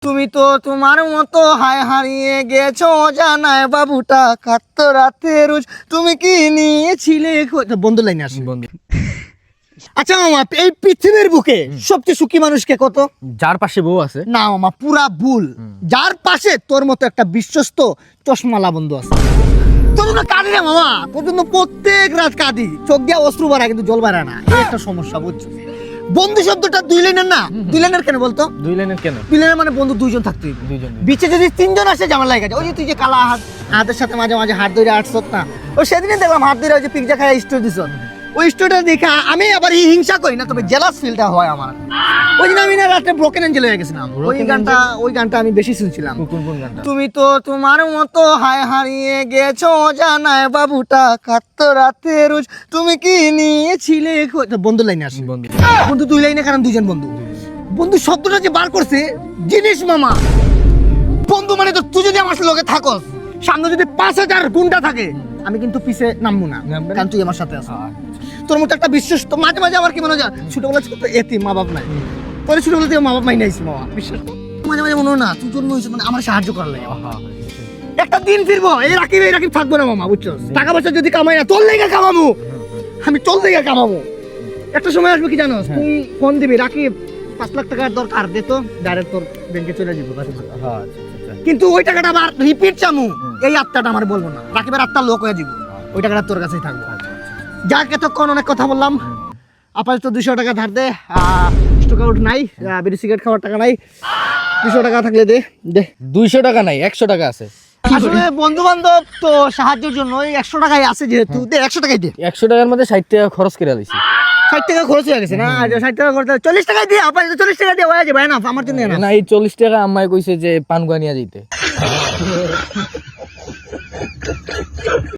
তুমি তো তোমার মতো হায় হারিয়ে গেছো জানায় বাবুটা কাত্ত রাতে রোজ তুমি কি নিয়েছিলে বন্ধু লাইনে আসি বন্ধু আচ্ছা মামা এই পৃথিবীর বুকে সবচেয়ে সুখী মানুষকে কত? যার পাশে বউ আছে। না মামা পুরা ভুল। যার পাশে তোর মতো একটা বিশ্বস্ত চশমালা বন্ধু আছে। তোর জন্য কাঁদি রে মামা, তোর জন্য প্রত্যেক রাত কাঁদি, চোখ দিয়ে অশ্রু বাড়ায় কিন্তু জল বাড়ায় না। এই একটা সমস্যা বুঝছো। বন্ধু শব্দটা দুই লাইনের না, দুই লাইনের কেন বলতো? দুই লাইনের কেন? দুই লাইনের মানে বন্ধু দুইজন থাকতে হইবে। দুইজন। বিচে যদি তিনজন আসে ঝামেলা লাগে যায়। ওই যে তুই যে কালা হাতের সাথে মাঝে মাঝে হাত ধরে আটছত না, ও সেদিনে দেখলাম হাত ধরে ওই যে পিজ্জা খাই স্টোরি দিছ, ওই স্টোরিটা দেখে আমি আবার হিংসা করি না, তবে জেলাস ফিলটা হয় আমার। ওই দিন আমি না রাতে ব্রোকেন এঞ্জেল হয়ে গেছিলাম। ওই গানটা আমি বেশি শুনছিলাম। কোন গানটা? তুমি তো তোমার মতো হায় হারিয়ে গেছো জানায় বাবুটা কাত্ত রাতে রোজ তুমি কি নিয়েছিলে বন্ধু লাইনে আসি। বন্ধু বন্ধু দুই লাইনে, কারণ দুইজন বন্ধু। বন্ধু শব্দটা যে বার করছে জিনিস মামা। বন্ধু মানে তো তুই যদি আমার লগে থাকস, সামনে যদি 5000 গুন্ডা থাকে, আমি কিন্তু পিছে নামবো না, কারণ তুই আমার সাথে আছিস। তোর মতো একটা বিশ্বাস তো মাঝে মাঝে আমার কি মনে হয় ছোটবেলা ছোট এতিম, মা বাপ নাই, পরে ছোটবেলা থেকে মা বাপ মাই নাইছি মামা, বিশ্বাস মাঝে মাঝে মনে হয় না তুই জন্য হয়েছে মানে আমার সাহায্য করার লাগে। একটা দিন ফিরবো এই রাকিব থাকবো না মামা, বুঝছো? টাকা পয়সা যদি কামাই না তোর লেগে কামাবো, আমি তোর লেগে কামাবো। একটা সময় আসবে কি জানো, তুই ফোন দিবি রাকিব 5 লাখ টাকার দরকার দে তো, ডাইরেক্ট তোর ব্যাংকে চলে যাবো। কিন্তু ওই টাকাটা আবার রিপিট চামু, এই আত্মাটা আমার বলবো না, রাকিবের আত্মা লোক হয়ে যাবো, ওই টাকাটা তোর কাছেই থাকবো। যাক এতক্ষণ অনেক কথা বললাম, আপাতত 200 টাকা ধার দে, স্টক আউট নাই, বিড়ি সিগারেট খাওয়ার টাকা নাই, 200 টাকা থাকলে দে দে। 200 টাকা নাই, 100 টাকা আছে। আসলে বন্ধু বান্ধব তো সাহায্যের জন্য ওই 100 টাকাই আছে, যেহেতু দে 100 টাকাই দে। 100 টাকার মধ্যে 60 টাকা খরচ করে দিছি। 60 টাকা খরচ হয়ে গেছে না, 60 টাকা খরচ, 40 টাকাই দিয়ে আপাতত 40 টাকা দিয়ে হয়ে যাবে না আমার জন্য। না এই 40 টাকা আম্মাই কইছে যে পান গুয়া নিয়ে যাইতে।